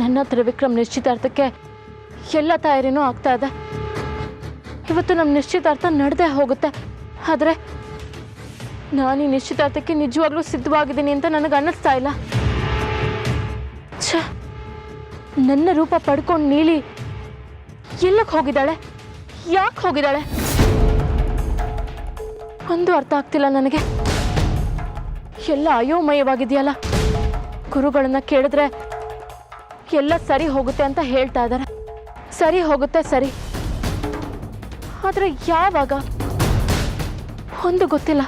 ನನ್ನ ತ್ರಿವಿಕ್ರಮ್ ನಿಶ್ಚಿತಾರ್ಥಕ್ಕೆ ಎಲ್ಲ ತಯಾರಿನೂ ಆಗ್ತಾ ಇದೆ. ಇವತ್ತು ನಮ್ಮ ನಿಶ್ಚಿತಾರ್ಥ ನಡೆದೇ ಹೋಗುತ್ತೆ. ಆದರೆ ನಾನು ಈ ನಿಶ್ಚಿತಾರ್ಥಕ್ಕೆ ನಿಜವಾಗ್ಲೂ ಸಿದ್ಧವಾಗಿದ್ದೀನಿ ಅಂತ ನನಗೆ ಅನ್ನಿಸ್ತಾ ಇಲ್ಲ. ಛ, ನನ್ನ ರೂಪ ಪಡ್ಕೊಂಡು ನೀಲಿ ಎಲ್ಲಕ್ಕೆ ಹೋಗಿದ್ದಾಳೆ? ಯಾಕೆ ಹೋಗಿದ್ದಾಳೆ? ಒಂದು ಅರ್ಥ ಆಗ್ತಿಲ್ಲ ನನಗೆ. ಎಲ್ಲ ಅಯೋಮಯವಾಗಿದೆಯಲ್ಲ. ಗುರುಗಳನ್ನ ಕೇಳಿದ್ರೆ ಎಲ್ಲ ಸರಿ ಹೋಗುತ್ತೆ ಅಂತ ಹೇಳ್ತಾ ಇದ್ದಾರೆ. ಸರಿ ಹೋಗುತ್ತೆ ಸರಿ, ಆದರೆ ಯಾವಾಗ ಒಂದು ಗೊತ್ತಿಲ್ಲ.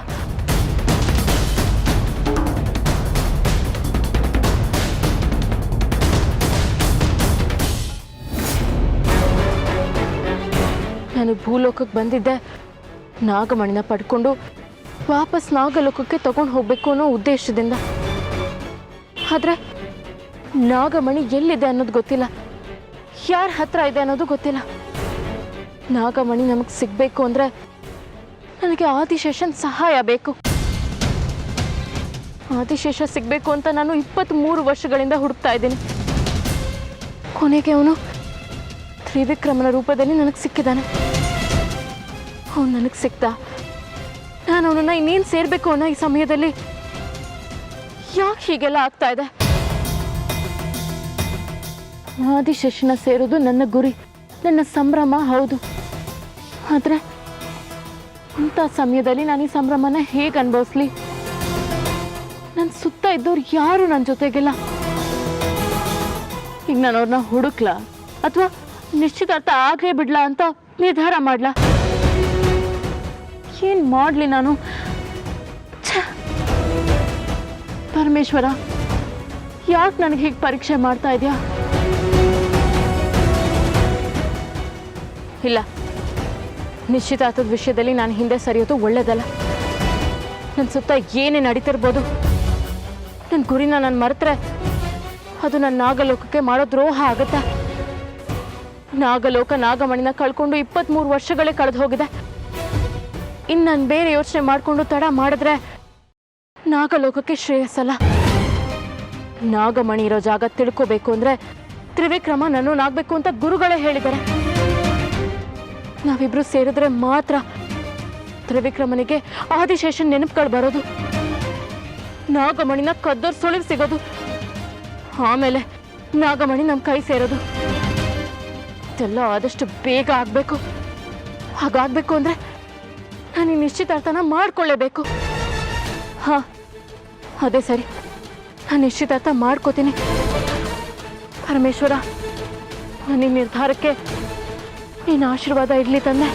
ನಾನು ಭೂಲೋಕಕ್ಕೆ ಬಂದಿದ್ದೆ ನಾಗಮಣಿನ ಪಡ್ಕೊಂಡು ವಾಪಸ್ ನಾಗಲೋಕಕ್ಕೆ ತಗೊಂಡು ಹೋಗ್ಬೇಕು ಅನ್ನೋ ಉದ್ದೇಶದಿಂದ. ಆದರೆ ನಾಗಮಣಿ ಎಲ್ಲಿದೆ ಅನ್ನೋದು ಗೊತ್ತಿಲ್ಲ, ಯಾರ ಹತ್ರ ಇದೆ ಅನ್ನೋದು ಗೊತ್ತಿಲ್ಲ. ನಾಗಮಣಿ ನಮಗೆ ಸಿಗಬೇಕು ಅಂದರೆ ನನಗೆ ಆದಿಶೇಷನ್ ಸಹಾಯ ಬೇಕು. ಆದಿಶೇಷ ಸಿಗಬೇಕು ಅಂತ ನಾನು 23 ವರ್ಷಗಳಿಂದ ಹುಡುಕ್ತಾ ಇದ್ದೀನಿ. ಕೊನೆಗೆ ಅವನು ತ್ರಿವಿಕ್ರಮನ ರೂಪದಲ್ಲಿ ನನಗೆ ಸಿಕ್ಕಿದ್ದಾನೆ. ಅವನು ನನಗೆ ಸಿಕ್ತ. ನಾನು ಅವನನ್ನ ಇನ್ನೇನು ಸೇರಬೇಕು ಅನ್ನೋ ಈ ಸಮಯದಲ್ಲಿ ಯಾಕೆ ಹೀಗೆಲ್ಲ ಆಗ್ತಾ ಇದೆ? ಆದಿಶೇಷನ ಸೇರೋದು ನನ್ನ ಗುರಿ, ನನ್ನ ಸಂಭ್ರಮ ಹೌದು. ಆದರೆ ಇಂಥ ಸಮಯದಲ್ಲಿ ನಾನು ಈ ಸಂಭ್ರಮನ ಹೇಗೆ ಅನುಭವಿಸ್ಲಿ? ನನ್ನ ಸುತ್ತ ಇದ್ದವ್ರು ಯಾರು ನನ್ನ ಜೊತೆಗಿಲ್ಲ. ಈಗ ನಾನು ಅವ್ರನ್ನ ಹುಡುಕ್ಲಾ ಅಥವಾ ನಿಶ್ಚಿತಾರ್ಥ ಆಗೇ ಬಿಡ್ಲಾ ಅಂತ ನಿರ್ಧಾರ ಮಾಡ್ಲಾ? ಏನು ಮಾಡಲಿ ನಾನು? ಪರಮೇಶ್ವರ, ಯಾಕೆ ನನಗೆ ಹೀಗೆ ಪರೀಕ್ಷೆ ಮಾಡ್ತಾ ಇದೆಯಾ? ಇಲ್ಲ, ನಿಶ್ಚಿತಾರ್ಥದ ವಿಷಯದಲ್ಲಿ ನಾನು ಹಿಂದೆ ಸರಿಯೋದು ಒಳ್ಳೇದಲ್ಲ. ನನ್ನ ಸುತ್ತ ಏನೇ ನಡೀತಿರ್ಬೋದು, ನನ್ನ ಗುರಿನ ನಾನು ಮರೆತರೆ ಅದು ನನ್ನ ನಾಗಲೋಕಕ್ಕೆ ಮಾಡೋ ದ್ರೋಹ ಆಗುತ್ತೆ. ನಾಗಲೋಕ ನಾಗಮಣಿನ ಕಳ್ಕೊಂಡು 23 ವರ್ಷಗಳೇ ಕಳೆದು ಹೋಗಿದೆ. ಇನ್ನು ನಾನು ಬೇರೆ ಯೋಚನೆ ಮಾಡಿಕೊಂಡು ತಡ ಮಾಡಿದ್ರೆ ನಾಗಲೋಕಕ್ಕೆ ಶ್ರೇಯಸ್ಸಲ್ಲ. ನಾಗಮಣಿ ಇರೋ ಜಾಗ ತಿಳ್ಕೋಬೇಕು ಅಂದರೆ ತ್ರಿವಿಕ್ರಮ ನನ್ನೋನಾಗಬೇಕು ಅಂತ ಗುರುಗಳೇ ಹೇಳಿದ್ದಾರೆ. ನಾವಿಬ್ರು ಸೇರಿದ್ರೆ ಮಾತ್ರ ತ್ರಿವಿಕ್ರಮನಿಗೆ ಆದಿಶೇಷನ್ ನೆನಪುಗಳು ಬರೋದು, ನಾಗಮಣಿನ ಕದ್ದೋರ್ ಸುಳಿವು ಸಿಗೋದು, ಆಮೇಲೆ ನಾಗಮಣಿ ನಮ್ಮ ಕೈ ಸೇರೋದು. ಇದೆಲ್ಲ ಆದಷ್ಟು ಬೇಗ ಆಗಬೇಕು. ಹಾಗಾಗಬೇಕು ಅಂದರೆ ನಾನು ಈ ನಿಶ್ಚಿತಾರ್ಥನ ಮಾಡ್ಕೊಳ್ಳೇಬೇಕು. ಹಾಂ, ಅದೇ ಸರಿ, ನಾನು ನಿಶ್ಚಿತಾರ್ಥ ಮಾಡ್ಕೋತೀನಿ. ಪರಮೇಶ್ವರ, ನನ್ನ ಈ ನಿರ್ಧಾರಕ್ಕೆ ನೀನು ಆಶೀರ್ವಾದ ಇರಲಿ ತಂದೆ.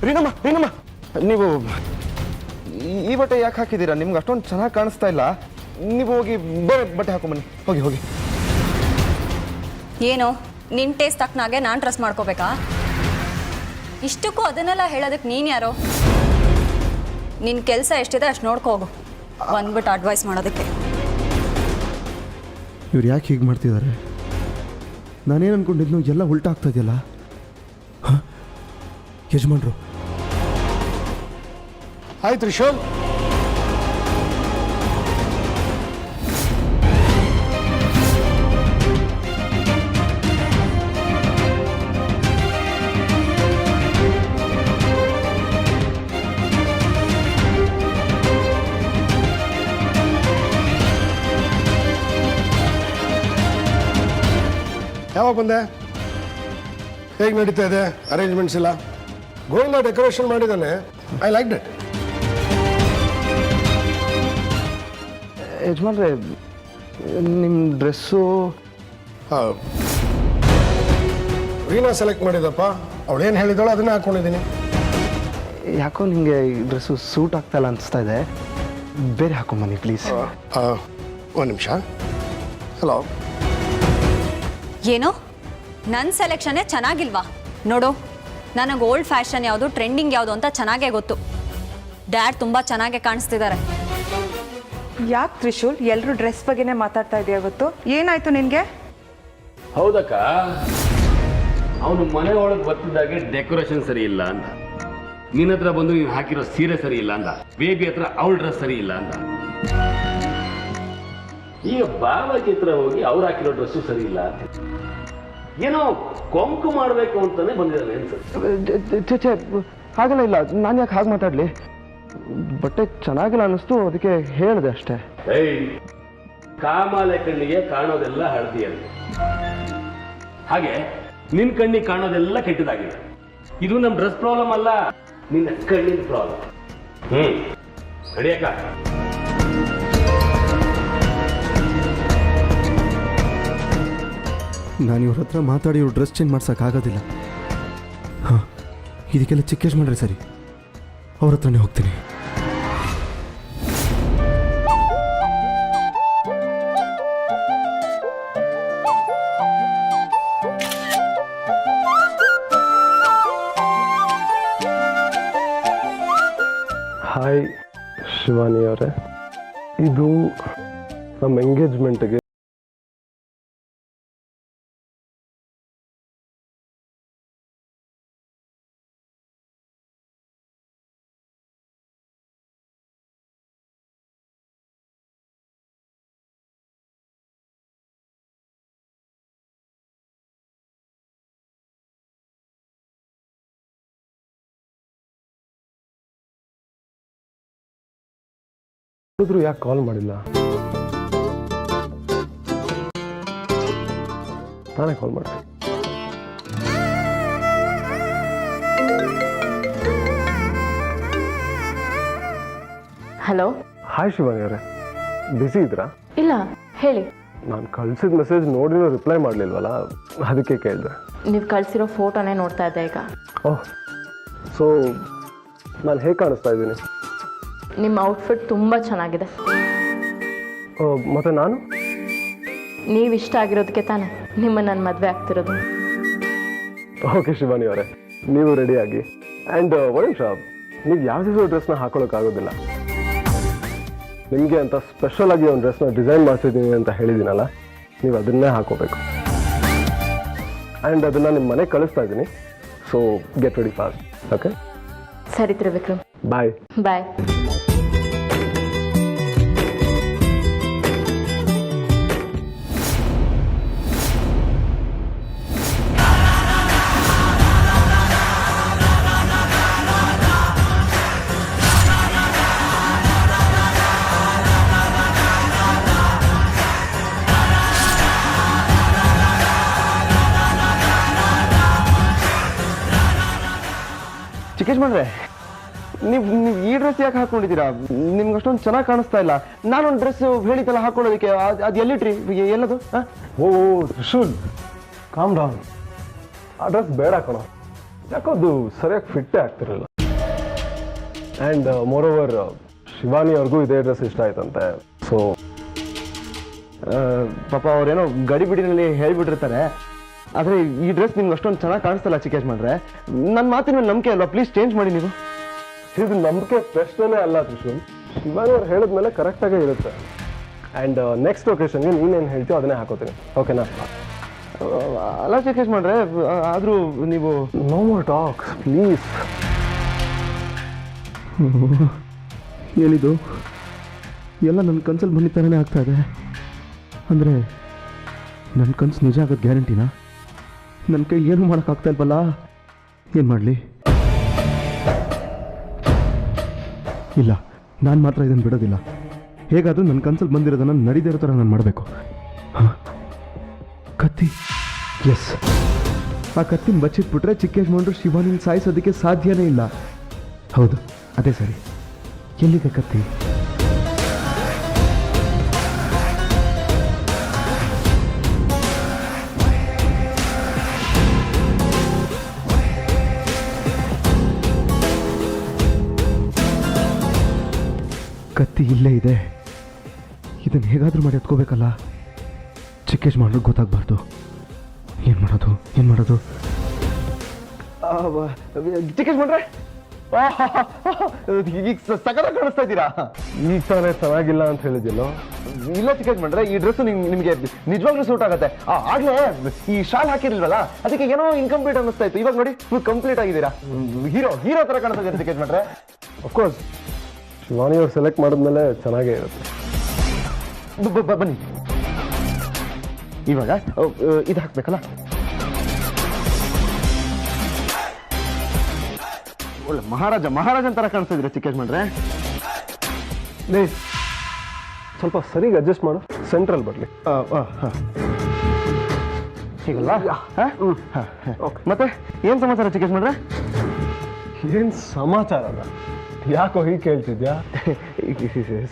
ರೀನಮ್ಮ, ನೀವು ಈ ಬಟ್ಟೆ ಯಾಕೆ ಹಾಕಿದ್ದೀರಾ? ನಿಮ್ಗೆ ಅಷ್ಟೊಂದು ಚೆನ್ನಾಗಿ ಕಾಣಿಸ್ತಾ ಇಲ್ಲ. ನೀವು ಹೋಗಿ ಬೇರೆ ಬಟ್ಟೆ ಹಾಕೊಂಬನ್ನಿ. ಹೋಗಿ. ಏನು ನಿನ್ನ ಟೇಸ್ಟ್ ತಕ್ಕನಾಗೆ ನಾನು ಡ್ರೆಸ್ ಮಾಡ್ಕೋಬೇಕಾ? ಇಷ್ಟಕ್ಕೂ ಅದನ್ನೆಲ್ಲ ಹೇಳೋದಕ್ಕೆ ನೀನು ಯಾರೋ? ನಿನ್ನ ಕೆಲಸ ಎಷ್ಟಿದೆ ಅಷ್ಟು ನೋಡ್ಕೋ ಹೋಗು, ಬಂದ್ಬಿಟ್ಟು ಅಡ್ವೈಸ್ ಮಾಡೋದಕ್ಕೆ. ಇವ್ರು ಯಾಕೆ ಹೀಗೆ ಮಾಡ್ತಿದ್ದಾರೆ? ನಾನೇನು ಅನ್ಕೊಂಡಿದ್ನು ಎಲ್ಲ ಉಲ್ಟಾ ಆಗ್ತಾ ಇದೆಯಲ್ಲ. ಹಾಂ, ಯಜಮಾನ್ರು. ಆಯ್ತು ರಿಷಬ್, ಯಾವಾಗ ಬಂದೆ? ಹೇಗೆ ನಡೀತಾ ಇದೆ ಅರೇಂಜ್ಮೆಂಟ್ಸ್ ಎಲ್ಲ? ಗೋವಿಂದ ಡೆಕೋರೇಷನ್ ಮಾಡಿದ್ದಾನೆ. I like it. ಯಜಮಾನ್ರೆ, ನಿಮ್ಮ ಡ್ರೆಸ್ಸು ರೀನಾ ಸೆಲೆಕ್ಟ್ ಮಾಡಿದಪ್ಪ. ಅವಳೇನು ಹೇಳಿದಳು ಅದನ್ನೇ ಹಾಕ್ಕೊಂಡಿದ್ದೀನಿ. ಯಾಕೋ ನಿಮಗೆ ಈ ಡ್ರೆಸ್ಸು ಸೂಟ್ ಆಗ್ತಾಯಿಲ್ಲ ಅನಿಸ್ತಾ ಇದೆ. ಬೇರೆ ಹಾಕೊಂಬನ್ನಿ ಪ್ಲೀಸ್. ಒಂದು ನಿಮಿಷ. ಹಲೋ. ಏನು ನನ್ನ ಸೆಲೆಕ್ಷನ್ನೇ ಚೆನ್ನಾಗಿಲ್ವಾ? ನೋಡು, ನನಗೆ ಓಲ್ಡ್ ಫ್ಯಾಷನ್ ಯಾವುದು, ಟ್ರೆಂಡಿಂಗ್ ಯಾವುದು ಅಂತ ಚೆನ್ನಾಗೇ ಗೊತ್ತು. ಡ್ಯಾಡ್ ತುಂಬ ಚೆನ್ನಾಗೇ ಕಾಣಿಸ್ತಿದ್ದಾರೆ. ಯಾಕೆ ತ್ರಿಶೂಲ್ ಎಲ್ಲರೂ ಡ್ರೆಸ್ ಬಗ್ಗೆನೇ ಮಾತಾಡ್ತಾ ಇದೆಯಾ? ಗೊತ್ತು ಏನಾಯ್ತು ನಿನಗೆ? ಹೌದಕ್ಕ, ಅವನು ಮನೆ ಒಳಗೆ ಬರ್ತಿದ್ದಾಗೆ ಡೆಕೋರೇಷನ್ ಸರಿ ಇಲ್ಲ ಅಂತ. ನಿನ್ನ ಹತ್ರ ಬಂದು ನೀನು ಹಾಕಿರೋ ಸೀರೆ ಸರಿ ಇಲ್ಲ ಅಂದ, ಬೇಬಿ ಹತ್ರ ಅವಳ ಡ್ರೆಸ್ ಸರಿ ಇಲ್ಲ ಅಂದ. ಈಗ ಬಾಬಾಜಿ ಹತ್ರ ಹೋಗಿ ಅವ್ರು ಹಾಕಿರೋ ಡ್ರೆಸ್ಸು ಸರಿ ಇಲ್ಲ ಅಂತ ಏನೋ ಕೊಂಕು ಮಾಡಬೇಕು ಅಂತಾನೆ ಬಂದಿದ್ದಾನೆ ಅನ್ಸುತ್ತೆ. ಹಾಗೆಲ್ಲ ಇಲ್ಲ, ನಾನು ಯಾಕೆ ಹಾಗೆ ಮಾತಾಡಲಿ? ಬಟ್ಟೆ ಚೆನ್ನಾಗಿಲ್ಲ ಅನ್ನಿಸ್ತು, ಅದಕ್ಕೆ ಹೇಳಿದೆ ಅಷ್ಟೇ. ಏಯ್, ಕಾಮಾಲೆ ಕಣ್ಣಿಗೆ ಕಾಣೋದೆಲ್ಲ ಹಳದಿ ಅಂತ, ಹಾಗೆ ನಿನ್ ಕಣ್ಣಿಗೆ ಕಾಣೋದೆಲ್ಲ ಕೆಟ್ಟದಾಗಿದೆ. ಇದು ನಮ್ಮ ಡ್ರೆಸ್ ಪ್ರಾಬ್ಲಮ್ ಅಲ್ಲ, ನಿನ್ನ ಕಣ್ಣಿನ ಪ್ರಾಬ್ಲಮ್. ನಡಿಯಕ್ಕ. ನಾನು ಇವ್ರ ಹತ್ರ ಮಾತಾಡಿ ಇವ್ರು ಡ್ರೆಸ್ ಚೇಂಜ್ ಮಾಡ್ಸೋಕ್ಕಾಗೋದಿಲ್ಲ. ಹಾಂ, ಇದಕ್ಕೆಲ್ಲ ಚಿಕ್ಕೇಶ್ ಮಾಡ್ರೆ ಸರಿ, ಅವ್ರ ಹತ್ರನೇ ಹೋಗ್ತೀನಿ. ಹಾಯ್ ಶಿವಾನಿ ಅವರೇ, ಇದು ನಮ್ಮ ಎಂಗೇಜ್ಮೆಂಟ್ಗೆ ಯಾಕೆ ಕಾಲ್ ಮಾಡಿಲ್ಲ? ನಾನೇ ಕಾಲ್ ಮಾಡ್ತೀನಿ. ಹಲೋ. ಹಾಯ್ ಶಿವಾನಿ ಅವರೇ, ಬ್ಯುಸಿ ಇದ್ರಾ? ಇಲ್ಲ, ಹೇಳಿ. ನಾನು ಕಳ್ಸಿದ ಮೆಸೇಜ್ ನೋಡಿನೂ ರಿಪ್ಲೈ ಮಾಡಲಿಲ್ವಲ್ಲ, ಅದಕ್ಕೆ ಕೇಳಿದೆ. ನೀವು ಕಳಿಸಿರೋ ಫೋಟೋನೇ ನೋಡ್ತಾ ಇದ್ದೆ ಈಗ. ಓಹ್, ಸೊ ನಾನು ಹೇಗೆ ಕಾಣಿಸ್ತಾ ಇದ್ದೀನಿ? ನಿಮ್ಮ ಔಟ್ಫಿಟ್ ತುಂಬ ಚೆನ್ನಾಗಿದೆ. ಮತ್ತು ನಾನು ನೀವು ಇಷ್ಟ ಆಗಿರೋದಕ್ಕೆ ತಾನೆ ನಿಮ್ಮ ನನ್ನ ಮದುವೆ ಆಗ್ತಿರೋದು. ಓಕೆ ಶಿವಾನಿ ಅವರೇ, ನೀವು ರೆಡಿಯಾಗಿ. ಆ್ಯಂಡ್ ಒಂದು ನಿಮಿಷ, ನೀವು ಯಾವುದೇ ಡ್ರೆಸ್ನ ಹಾಕೊಳ್ಳೋಕ್ಕಾಗೋದಿಲ್ಲ. ನಿಮಗೆ ಅಂತ ಸ್ಪೆಷಲ್ ಆಗಿ ಒಂದು ಡ್ರೆಸ್ನ ಡಿಸೈನ್ ಮಾಡಿಸಿದ್ದೀನಿ ಅಂತ ಹೇಳಿದ್ದೀನಲ್ಲ, ನೀವು ಅದನ್ನೇ ಹಾಕೋಬೇಕು. ಆ್ಯಂಡ್ ಅದನ್ನು ನಿಮ್ಮ ಮನೆಗೆ ಕಳಿಸ್ತಾ ಇದ್ದೀನಿ. So get ready fast. Okay, ಸರಿ ತ್ರಿವಿಕ್ರಮ್. ಬಾಯ್. ಬಾಯ್. ಚಿಕ್ಕೇಶ್ ಮಾಡ್ರೆ, ನೀವು ಈ ಡ್ರೆಸ್ ಯಾಕೆ ಹಾಕೊಂಡಿದ್ದೀರಾ? ನಿಮ್ಗೆ ಅಷ್ಟೊಂದು ಚೆನ್ನಾಗಿ ಕಾಣಿಸ್ತಾ ಇಲ್ಲ. ನಾನೊಂದು ಡ್ರೆಸ್ ಹೇಳಿದ್ದಲ್ಲ ಹಾಕೊಳ್ಳೋದಕ್ಕೆ, ಅದು ಎಲ್ಲಿಟ್ರಿ? ಎಲ್ಲದು? ಓ ತ್ರಿಶೂಲ್, ಕಾಮ್ ಡೌನ್. ಆ ಡ್ರೆಸ್ ಬೇಡ ಕಣೋ, ಯಾಕೋದು ಸರಿಯಾಗಿ ಫಿಟ್ಟೇ ಆಗ್ತಿರಲಿಲ್ಲ. ಆ್ಯಂಡ್ ಮೋರ್ ಓವರ್ ಶಿವಾನಿ ಅವ್ರಿಗೂ ಇದೇ ಡ್ರೆಸ್ ಇಷ್ಟ ಆಯ್ತಂತೆ. ಸೊ ಪಾಪ ಅವ್ರೇನೋ ಗಡಿಬಿಡಿನಲ್ಲಿ ಹೇಳಿಬಿಟ್ಟಿರ್ತಾರೆ. ಆದರೆ ಈ ಡ್ರೆಸ್ ನಿಮ್ಗೆ ಅಷ್ಟೊಂದು ಚೆನ್ನಾಗಿ ಕಾಣಿಸ್ತಲ್ಲ ಚಿಕ್ಕೇಶ್ ಮಾಡ್ರೆ. ನನ್ನ ಮಾತಿನ ಮೇಲೆ ನಂಬಿಕೆ ಅಲ್ವಾ? ಪ್ಲೀಸ್ ಚೇಂಜ್ ಮಾಡಿ. ನೀವು ಇದು ನಂಬಿಕೆ ಪ್ರಶ್ನೆನೇ ಅಲ್ಲ ತ್ರಿಶೂಲ್. ಶಿವಾನಿ ಅವ್ರು ಹೇಳಿದ್ಮೇಲೆ ಕರೆಕ್ಟಾಗೇ ಇರುತ್ತೆ. ಆ್ಯಂಡ್ ನೆಕ್ಸ್ಟ್ ಒಕೇಶನ್ಗೆ ನೀನೇನು ಹೇಳ್ತೀವೋ ಅದನ್ನೇ ಹಾಕೋತೀನಿ. ಓಕೆನಾ? ಅಲ್ಲ ಚಿಕ್ಕೇಶ್ ಮಾಡ್ರೆ, ಆದರೂ ನೀವು ನೋ ಮೋರ್ ಟಾಕ್ಸ್ ಪ್ಲೀಸ್. ಏನಿದು ಎಲ್ಲ ನನ್ನ ಕನ್ಸಲ್ಲಿ ಬಂದಿದ್ದ ಥರನೇ ಆಗ್ತಾ ಇದೆ. ಅಂದರೆ ನನ್ನ ಕನಸು ನಿಜ ಆಗೋದು ಗ್ಯಾರಂಟಿನಾ? ನನ್ನ ಕೈ ಏನು ಮಾಡೋಕ್ಕಾಗ್ತಾ ಇಲ್ವಲ್ಲ, ಏನು ಮಾಡಲಿ? ಇಲ್ಲ, ನಾನು ಮಾತ್ರ ಇದನ್ನು ಬಿಡೋದಿಲ್ಲ. ಹೇಗಾದರೂ ನನ್ನ ಕನಸಲ್ಲಿ ಬಂದಿರೋದನ್ನು ನಡೀದೇ ಇರೋ ಥರ ನಾನು ಮಾಡಬೇಕು. ಹಾಂ, ಕತ್ತಿ. ಎಸ್, ಆ ಕತ್ತಿನ ಬಚ್ಚಿಟ್ಬಿಟ್ರೆ ಚಿಕ್ಕೇಶ್ ಮಾಡ್ರು ಶಿವಾನಿನ ಸಾಯಿಸೋದಕ್ಕೆ ಸಾಧ್ಯನೇ ಇಲ್ಲ. ಹೌದು, ಅದೇ ಸರಿ. ಎಲ್ಲಿದೆ ಕತ್ತಿ? ಕತ್ತಿ ಇಲ್ಲೇ ಇದೆ. ಇದನ್ನು ಹೇಗಾದರೂ ಮಾಡಿ ಎತ್ಕೋಬೇಕಲ್ಲ. ಚಿಕ್ಕೇಶ್ ಮಾಡ್ರಿಗೆ ಗೊತ್ತಾಗಬಾರ್ದು. ಏನು ಮಾಡೋದು? ಚಿಕ್ಕೇಶ್ ಮಾಡ್ರೆ, ಈಗ ಸಕಲ ಕಾಣಿಸ್ತಾ ಇದ್ದೀರಾ. ಈಗ ತಾನೇ ಚೆನ್ನಾಗಿಲ್ಲ ಅಂತ ಹೇಳಿದ್ಯಲ್ಲೋ, ಇಲ್ಲ ಚಿಕ್ಕ ಯಜಮಾನ್ರೆ, ಈ ಡ್ರೆಸ್ ನಿಮಗೆ ನಿಜವಾಗ್ಲೂ ಸೂಟ್ ಆಗುತ್ತೆ. ಆಗ್ಲೇ ಈ ಶಾಲ್ ಹಾಕಿರ್ಲಿಲ್ವಲ್ಲ, ಅದಕ್ಕೆ ಏನೋ ಇನ್ಕಂಪ್ಲೀಟ್ ಅನ್ನಿಸ್ತಾ ಇತ್ತು. ಇವಾಗ ನೋಡಿ ನೀವು ಕಂಪ್ಲೀಟ್ ಆಗಿದ್ದೀರಾ, ಹೀರೋ ತರ ಕಾಣಿಸ್ತಾ ಇದ್ದೀರಾ ಚಿಕ್ಕ ಯಜಮಾನ್ರೆ. ಅಫ್ಕೋರ್ಸ್ ಶಿವಾನಿ ಅವ್ರು ಸೆಲೆಕ್ಟ್ ಮಾಡಿದ್ಮೇಲೆ ಚೆನ್ನಾಗೇ ಇರುತ್ತೆ. ಬನ್ನಿ, ಇವಾಗ ಇದು ಹಾಕ್ಬೇಕಲ್ಲ. ಒಳ್ಳೆ ಮಹಾರಾಜನ್ ತರ ಕಾಣಿಸ್ತಾ ಇದ್ದೀರಾ ಚಿಕ್ಕ ಯಜಮಾನ್ರೆ. ಸ್ವಲ್ಪ ಸರಿಗೆ ಅಡ್ಜಸ್ಟ್ ಮಾಡು, ಸೆಂಟ್ರಲ್ ಬರಲಿ. ಹೀಗಲ್ವಾ? ಮತ್ತೆ ಏನ್ ಸಮಾಚಾರ ಚಿಕ್ಕ ಯಜಮಾನ್ರೆ? ಏನ್ ಸಮಾಚಾರ ಅಲ್ಲ, ಯಾಕೋ ಹೀಗೆ ಕೇಳ್ತಿದ್ಯಾ?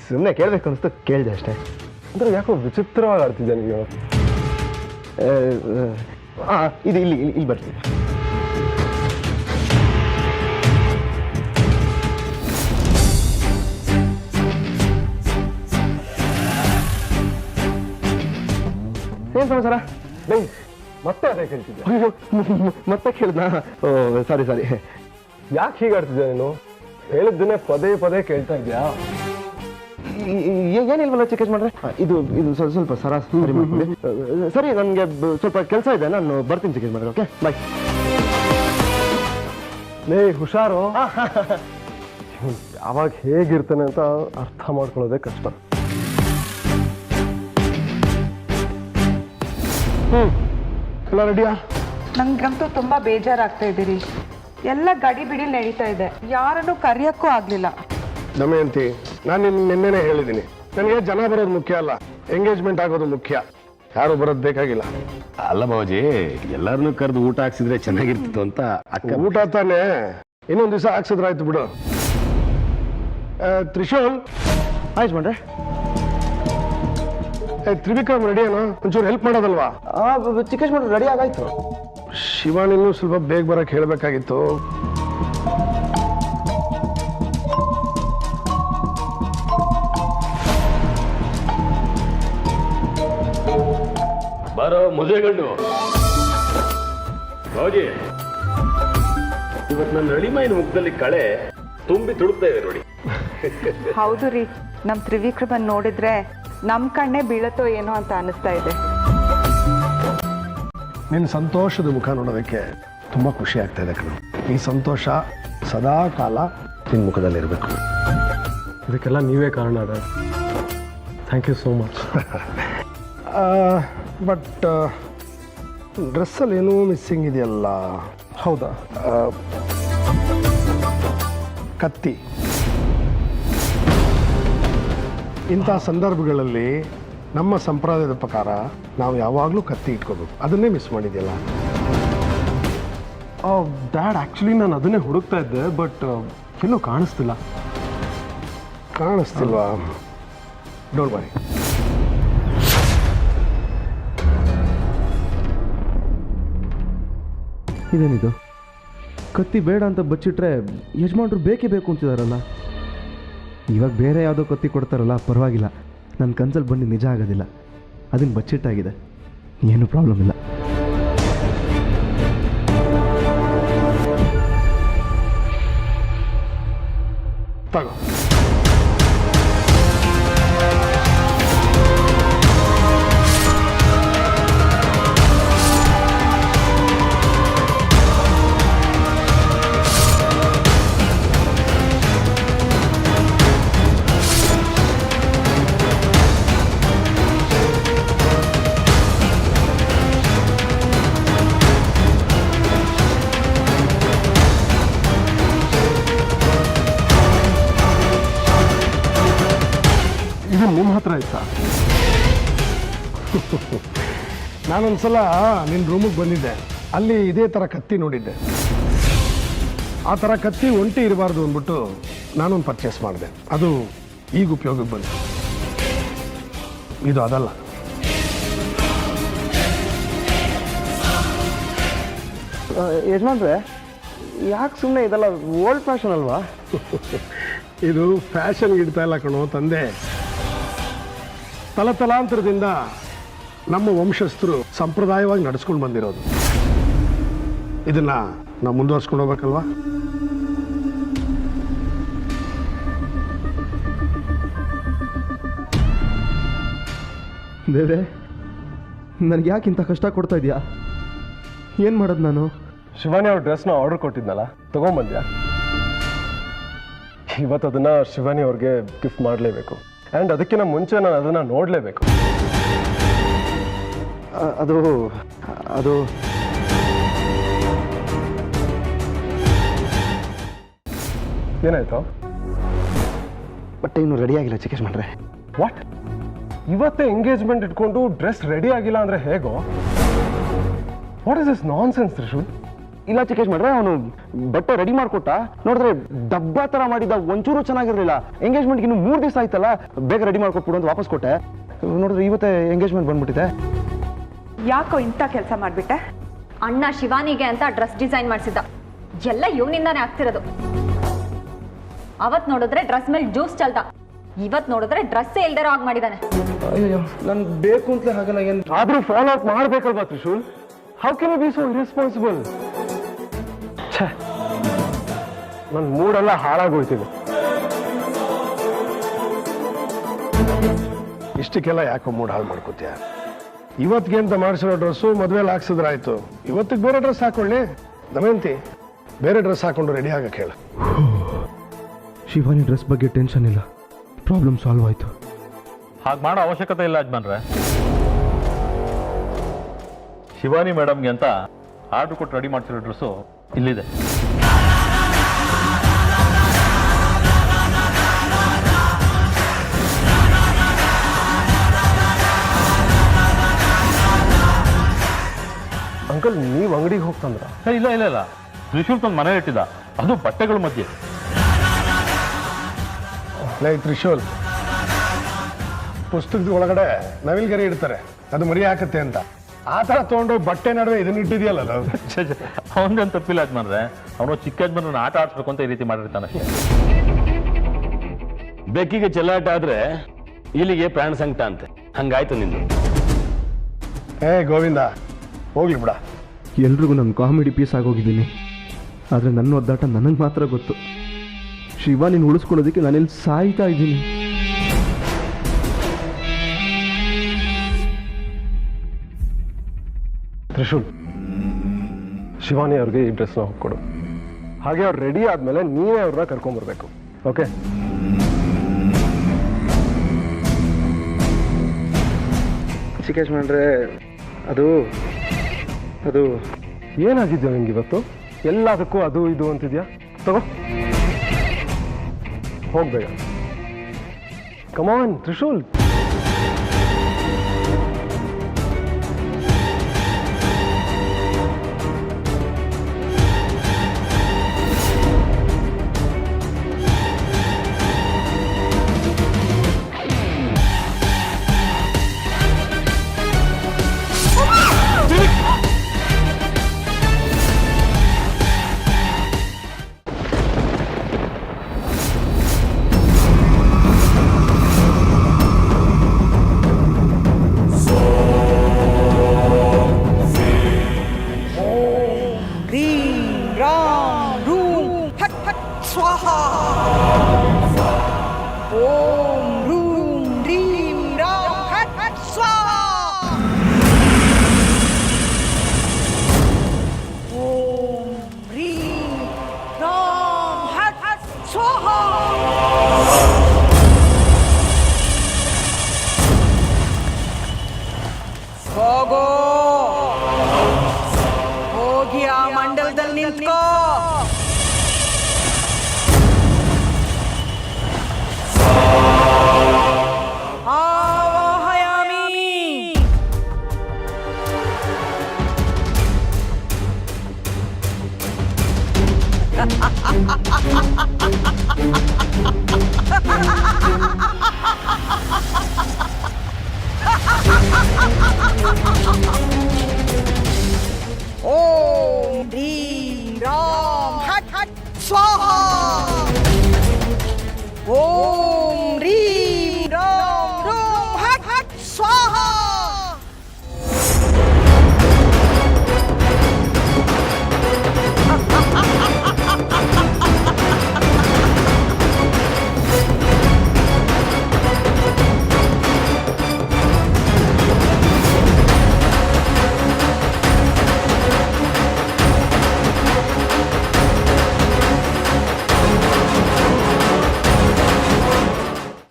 ಸುಮ್ಮನೆ ಕೇಳ್ಬೇಕು ಅನಿಸ್ತು, ಕೇಳಿದೆ ಅಷ್ಟೇ. ಅಂದ್ರೆ ಯಾಕೋ ವಿಚಿತ್ರವಾಗಿ ಆಡ್ತಿದ್ಯಾ ನೀವು? ಇದು ಇಲ್ಲಿ ಬರ್ತೀವಿ. ಏನ್ ಸಮಾಚಾರ? ಮತ್ತೆ ಅದೇ ಕೇಳ್ತಿದ್ಯಾ? ಅಯ್ಯೋ, ಮತ್ತೆ ಕೇಳಿದ್ನಾ? ಸಾರಿ. ಯಾಕೆ ಹೀಗೆ ಆಡ್ತಿದ್ಯಾ ನೀನು? ಹೇಳಿದ್ದನ್ನೇ ಪದೇ ಕೇಳ್ತಾ ಇದ್ಯಾ? ಏನಿಲ್ವಲ್ಲ ಚಿಕ್ಕ ಯಜಮಾನ್ರೆ, ಇದು ಸ್ವಲ್ಪ ಸರಿ ಮಾಡ್ಕೊಳ್ಳಿ. ಸರಿ, ನನಗೆ ಸ್ವಲ್ಪ ಕೆಲಸ ಇದೆ, ನಾನು ಬರ್ತೀನಿ ಚಿಕ್ಕ ಯಜಮಾನ್ರೆ. ಓಕೆ, ಬಾಯ್. ಹುಷಾರು. ಯಾವಾಗ ಹೇಗಿರ್ತಾನೆ ಅಂತ ಅರ್ಥ ಮಾಡ್ಕೊಳ್ಳೋದೇ ಕಷ್ಟ. ಎಲ್ಲ ರೆಡಿಯಾ? ನಂಗಂತೂ ತುಂಬಾ ಬೇಜಾರಾಗ್ತಾ ಇದ್ದೀರಿ. ಎಲ್ಲ ಗಡಿ ಬಿಡಿ ನಡೀತಾ ಇದೆ, ಯಾರನ್ನು ಕರೆಯೋಕ್ಕೂ ಆಗ್ಲಿಲ್ಲ. ದಮಯಂತಿ, ನಾನು ನಿನ್ನೆನೇ ಹೇಳಿದ್ದೀನಿ, ನನಗೆ ಜನ ಬರೋದು ಮುಖ್ಯ ಅಲ್ಲ, ಎಂಗೇಜ್ಮೆಂಟ್ ಆಗೋದು ಮುಖ್ಯ. ಯಾರು ಬರೋದು ಬೇಕಾಗಿಲ್ಲ. ಅಲ್ಲ ಬಾಬಾಜಿ, ಎಲ್ಲರನ್ನೂ ಕರೆದು ಊಟ ಹಾಕ್ಸಿದ್ರೆ ಚೆನ್ನಾಗಿರ್ತಿತ್ತು ಅಂತ ಅಕ್ಕ. ಊಟ ತಾನೇ, ಇನ್ನೊಂದು ದಿವಸ ಹಾಕ್ಸಿದ್ರಾಯ್ತು ಬಿಡು. ತ್ರಿಶೂಲ್, ಆಯ್ತು ಮಾಡ್ರೆ. ತ್ರಿವಿಕ್ರಮ್ ರೆಡಿ ಏನೋ? ಒಂಚೂರು ಹೆಲ್ಪ್ ಮಾಡೋದಲ್ವಾ? ಚಿಕ್ಕ ಯಜಮಾನ್ರೆ ರೆಡಿ ಆಗಾಯ್ತು. ಶಿವಾನಿನೂ ಸ್ವಲ್ಪ ಬೇಗ ಬರಕ್ಕೆ ಹೇಳಬೇಕಾಗಿತ್ತು. ಬರೋ ಮದುವೆಗಂಡು ಬಾಬಾಜಿ, ಇವತ್ತು ನನ್ನ ಅಳಿಮೈನ ಮುಖದಲ್ಲಿ ಕಳೆ ತುಂಬಿ ತುಡುಕ್ತಾ ಇದೆ ನೋಡಿ. ಹೌದು ರೀ, ನಮ್ ತ್ರಿವಿಕ್ರಮನ್ ನೋಡಿದ್ರೆ ನಮ್ ಕಣ್ಣೇ ಬೀಳತ್ತೋ ಏನೋ ಅಂತ ಅನಿಸ್ತಾ ಇದೆ. ನಿನ್ನ ಸಂತೋಷದ ಮುಖ ನೋಡೋದಕ್ಕೆ ತುಂಬ ಖುಷಿ ಆಗ್ತಾ ಇದೆ ಕಣ. ಈ ಸಂತೋಷ ಸದಾ ಕಾಲ ನಿನ್ನ ಮುಖದಲ್ಲಿರಬೇಕು. ಇದಕ್ಕೆಲ್ಲ ನೀವೇ ಕಾರಣ. Thank you so much. But ಡ್ರೆಸ್ಸಲ್ಲಿ ಏನೋ ಮಿಸ್ಸಿಂಗ್ ಇದೆಯಲ್ಲ. ಹೌದಾ? ಕತ್ತಿ. ಇಂಥ ಸಂದರ್ಭಗಳಲ್ಲಿ ನಮ್ಮ ಸಂಪ್ರದಾಯದ ಪ್ರಕಾರ ನಾವು ಯಾವಾಗಲೂ ಕತ್ತಿ ಇಟ್ಕೋಬೇಕು. ಅದನ್ನೇ ಮಿಸ್ ಮಾಡಿದೆಯಲ್ಲ. ಡ್ಯಾಡ್, ಆ್ಯಕ್ಚುಲಿ ನಾನು ಅದನ್ನೇ ಹುಡುಕ್ತಾ ಇದ್ದೆ, ಬಟ್ ಎಲ್ಲೂ ಕಾಣಿಸ್ತಿಲ್ಲ. ಕಾಣಿಸ್ತಿಲ್ವಾ? Don't worry. ಇದೇನಿದು? ಕತ್ತಿ ಬೇಡ ಅಂತ ಬಚ್ಚಿಟ್ರೆ ಯಜಮಾನ್ರು ಬೇಕೇ ಬೇಕು ಅಂತಿದಾರಲ್ಲ. ಇವಾಗ ಬೇರೆ ಯಾವುದೋ ಕತ್ತಿ ಕೊಡ್ತಾರಲ್ಲ, ಪರವಾಗಿಲ್ಲ. ನನ್ನ ಕನ್ಸಲ್ಲಿ ಬಂದು ನಿಜ ಆಗೋದಿಲ್ಲ. ಅದನ್ನು ಬಚ್ಚಿಟ್ಟಾಗಿದೆ, ಏನು ಪ್ರಾಬ್ಲಮ್ ಇಲ್ಲ. ತಗೋ. ಇದು ನಿಮ್ಮ ಹತ್ರ ಆಯ್ತಾ? ನಾನೊಂದ್ಸಲ ನಿನ್ನ ರೂಮಿಗೆ ಬಂದಿದ್ದೆ, ಅಲ್ಲಿ ಇದೇ ಥರ ಕತ್ತಿ ನೋಡಿದ್ದೆ. ಆ ಥರ ಕತ್ತಿ ಒಂಟಿ ಇರಬಾರ್ದು ಅಂದ್ಬಿಟ್ಟು ನಾನೊಂದು ಪರ್ಚೇಸ್ ಮಾಡಿದೆ. ಅದು ಈಗ ಉಪಯೋಗಕ್ಕೆ ಬಂತು. ಇದು ಅದಲ್ಲ. ಯಜಮಾನ್ರೆ, ಯಾಕೆ ಸುಮ್ಮನೆ ಇದೆಲ್ಲ ಓಲ್ಡ್ ಫ್ಯಾಷನ್ ಅಲ್ವಾ? ಇದು ಫ್ಯಾಷನ್ಗೆ ಇಡ್ತಾ ಇಲ್ಲ ಕಣೋ ತಂದೆ. ತಲತಲಾಂತರದಿಂದ ನಮ್ಮ ವಂಶಸ್ಥರು ಸಂಪ್ರದಾಯವಾಗಿ ನಡೆಸ್ಕೊಂಡು ಬಂದಿರೋದು. ಇದನ್ನ ನಾವು ಮುಂದುವರ್ಸ್ಕೊಂಡು ಹೋಗ್ಬೇಕಲ್ವಾ? ದೇವ್ರೆ ನನಗೆ ಯಾಕೆ ಇಂಥ ಕಷ್ಟ ಕೊಡ್ತಾ ಇದೆಯಾ? ಏನು ಮಾಡೋದು ನಾನು? ಶಿವಾನಿ ಅವ್ರ ಡ್ರೆಸ್ನ ಆರ್ಡರ್ ಕೊಟ್ಟಿದ್ನಲ್ಲ, ತಗೊಂಬಂದ್ಯಾ? ಇವತ್ತು ಅದನ್ನ ಶಿವಾನಿ ಅವ್ರಿಗೆ ಗಿಫ್ಟ್ ಮಾಡಲೇಬೇಕು. ಆ್ಯಂಡ್ ಅದಕ್ಕಿಂತ ಮುಂಚೆ ನಾನು ಅದನ್ನು ನೋಡಲೇಬೇಕು. ಅದು ಅದು ಏನಾಯ್ತು? ಬಟ್ಟೆ ಇನ್ನೂ ರೆಡಿ ಆಗಿಲ್ಲ ಚಿಕೇಶ್ ಮಾಡ್ರೆ. ವಾಟ್? ಇವತ್ತೇ ಎಂಗೇಜ್ಮೆಂಟ್ ಇಟ್ಕೊಂಡು ಡ್ರೆಸ್ ರೆಡಿ ಆಗಿಲ್ಲ ಅಂದರೆ ಹೇಗೋ? What is this non sense Trishul? ಇಲ್ಲ ಚಿಕೇಶ್ ಮಾಡ್ರೆ, ಅವನು ಬಟ್ಟೆ ರೆಡಿ ಮಾಡಿಕೊಟ್ಟ, ನೋಡಿದ್ರೆ ಡಬ್ಬ ಥರ ಮಾಡಿದ್ದ, ಒಂಚೂರು ಚೆನ್ನಾಗಿರಲಿಲ್ಲ. ಎಂಗೇಜ್ಮೆಂಟ್ಗೆ ಇನ್ನು 3 ದಿವಸ ಆಯ್ತಲ್ಲ, ಬೇಗ ರೆಡಿ ಮಾಡ್ಕೊಟ್ಬಿಡು ಅಂತ ವಾಪಸ್ ಕೊಟ್ಟೆ. ನೋಡಿದ್ರೆ ಇವತ್ತೇ ಎಂಗೇಜ್ಮೆಂಟ್ ಬಂದ್ಬಿಟ್ಟಿದೆ. ಯಾಕೋ ಇಂಥ ಕೆಲಸ ಮಾಡಿಬಿಟ್ಟೆ? ಅಣ್ಣ ಶಿವಾನಿಗೆ ಅಂತ ಡ್ರೆಸ್ ಡಿಸೈನ್ ಮಾಡಿಸಿದ್ದ, ಎಲ್ಲ ಇವನಿಂದಾನೇ ಆಗ್ತಿರೋದು. ಅವತ್ ನೋಡಿದ್ರೆ ಡ್ರೆಸ್ ಮೇಲೆ ಜ್ಯೂಸ್ ಚಲ್ದ, ಇವತ್ ನೋಡಿದ್ರೆ ಡ್ರೆಸ್ಸೇ ಇಲ್ದಿರೋ ಆಗಿ ಮಾಡಿದಾನೆ. ಅಯ್ಯೋ, ನಾನು ಬೇಕು ಅಂತಲೇ ಹಾಗಲ್ಲ. ಏನು ಆದರೂ ಫಾಲೋ ಅಪ್ ಮಾಡಬೇಕಲ್ವಾ Trishul? How can you be so irresponsible? ನನ್ನ ಮೂಡೆಲ್ಲ ಹಾಳಾಗೋಯ್ತಿದೆ. ಇಷ್ಟಕ್ಕೆಲ್ಲ ಯಾಕೋ ಮೂಡ್ ಹಾಳು ಮಾಡ್ಕೋತೀಯ? ಇವತ್ತಿಗೆ ಅಂತ ಮಾಡಿಸಿರೋ ಡ್ರೆಸ್ಸು ಮದುವೆಲಿ ಹಾಕ್ಸಿದ್ರಾಯ್ತು. ಇವತ್ತಿಗೆ ಬೇರೆ ಡ್ರೆಸ್ ಹಾಕೊಳ್ಳಿ. ದಮಯಂತಿ, ಬೇರೆ ಡ್ರೆಸ್ ಹಾಕೊಂಡು ರೆಡಿ ಆಗಕ್ಕೆ ಹೇಳು. ಶಿವಾನಿ ಡ್ರೆಸ್ ಬಗ್ಗೆ ಟೆನ್ಷನ್ ಇಲ್ಲ, ಪ್ರಾಬ್ಲಮ್ ಸಾಲ್ವ್ ಆಯಿತು. ಹಾಗೆ ಮಾಡೋ ಅವಶ್ಯಕತೆ ಇಲ್ಲ ಯಜಮಾನ್ರೆ. ಶಿವಾನಿ ಮೇಡಮ್ಗೆ ಅಂತ ಆರ್ಡ್ರ್ ಕೊಟ್ಟು ರೆಡಿ ಮಾಡ್ತಿರೋ ಡ್ರೆಸ್ಸು ಇಲ್ಲಿದೆ. ಅಂಕಲ್, ನೀವು ಅಂಗಡಿಗೆ ಹೋಗ್ತಂದ್ರ? ಇಲ್ಲ ಇಲ್ಲ ಇಲ್ಲ, ತ್ರಿಶೂಲ್ ತಂದು ಮನೆ ಇಟ್ಟಿದ್ದ, ಅದು ಬಟ್ಟೆಗಳ ಮಧ್ಯೆ. ಲೈ ತ್ರಿಶೂಲ್, ಪುಸ್ತಕದ ಒಳಗಡೆ ನವಿಲ್ಗರಿ ಇಡ್ತಾರೆ, ಅದು ಮರಿ ಹಾಕತ್ತೆ ಅಂತ. ಆ ಥರ ತೊಗೊಂಡು ಬಟ್ಟೆ ನಡುವೆ ಇದನ್ನ ಇಟ್ಟಿದೆಯಲ್ಲ ನಾವು. ಅವನದೇನು ತಪ್ಪಿಲ್ಲ ಯಜಮಾನ್ರೆ, ಅವನು ಚಿಕ್ಕ ಯಜಮಾನ್ರನ್ನ ಆಟ ಆಡಿಸ್ಬೇಕು ಅಂತ ಈ ರೀತಿ ಮಾಡಿರ್ತಾನೆ. ಬೆಕ್ಕಿಗೆ ಚೆಲ್ಲಾಟ ಆದ್ರೆ ಇಲ್ಲಿಗೆ ಪ್ರಾಣ ಸಂಕಟ ಅಂತೆ, ಹಂಗಾಯ್ತು ನಿಂದು. ಏ ಗೋವಿಂದ, ಹೋಗ್ಲಿ ಬಿಡ. ಎಲ್ರಿಗೂ ನಾನು ಕಾಮಿಡಿ ಪೀಸ್ ಆಗೋಗಿದ್ದೀನಿ, ಆದರೆ ನನ್ನ ಒದ್ದಾಟ ನನಗೆ ಮಾತ್ರ ಗೊತ್ತು. ಶಿವಾನಿನ ಉಳಿಸ್ಕೊಳ್ಳೋದಕ್ಕೆ ನಾನೆಲ್ಲಿ ಸಾಯ್ತಾ ಇದ್ದೀನಿ. ತ್ರಿಶೂಲ್, ಶಿವಾನಿ ಅವ್ರಿಗೆ ಈ ಡ್ರೆಸ್ನ ಹೋಗ್ಕೊಡು. ಹಾಗೆ ಅವ್ರು ರೆಡಿ ಆದಮೇಲೆ ನೀವೇ ಅವ್ರನ್ನ ಕರ್ಕೊಂಬರ್ಬೇಕು. ಓಕೆ? ಚಿಕೇಶ್ ಮಾಡ್ರೆ, ಅದು ಅದು ಏನಾಗಿದ್ಯೋ ನಿಂಗೆ ಇವತ್ತು? ಎಲ್ಲದಕ್ಕೂ ಅದು ಇದು ಅಂತಿದ್ಯಾ? ತಗೋ, ಹೋಗ್ಬೇಕ. ಕಮಾನ್ ತ್ರಿಶೂಲ್. ಹೋಗೋ, ಹೋಗಿ ಆ ಮಂಡಲದಲ್ಲಿ ನಿಂತ್ಕೋ. ಓಂ ಹ್ರೀಂ ರಾಮ್ ಹಟ್ ಹಟ್ ಸ್ವಾಹಾ. ಓಂ